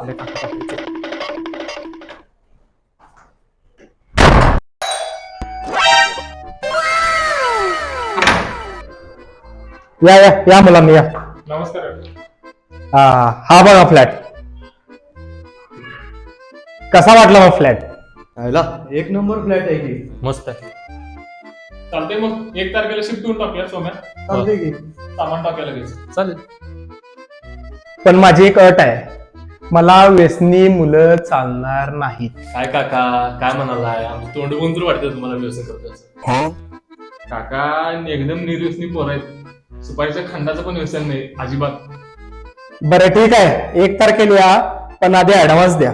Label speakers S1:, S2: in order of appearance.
S1: आपल्या काका. या मुलांनी या.
S2: नमस्कार.
S1: हा बघा फ्लॅट. कसा वाटला मग फ्लॅट?
S3: एक नंबर फ्लॅट आहे की.
S4: मस्त आहे.
S2: चालतंय मग 1 तारखेला शिफ्ट होऊन टाकूया सोम्या.
S3: चालतंय की.
S2: सामान टाकायला लगेच.
S4: चालेल.
S1: पण माझी एक अट आहे, मला व्यसनी मुलं चालणार नाहीत.
S4: काय काका काय म्हणालाय? आमचं तोंड बघून तर वाटतं तुम्हाला व्यवसाय करतो असं.
S2: काका एकदम निर्व्यसनी पोर आहेत. सुपारीच्या खंडाचं पण व्यसन नाही अजिबात.
S1: बरं ठीक आहे, 1 तारखेला या, पण आधी ऍडव्हान्स द्या.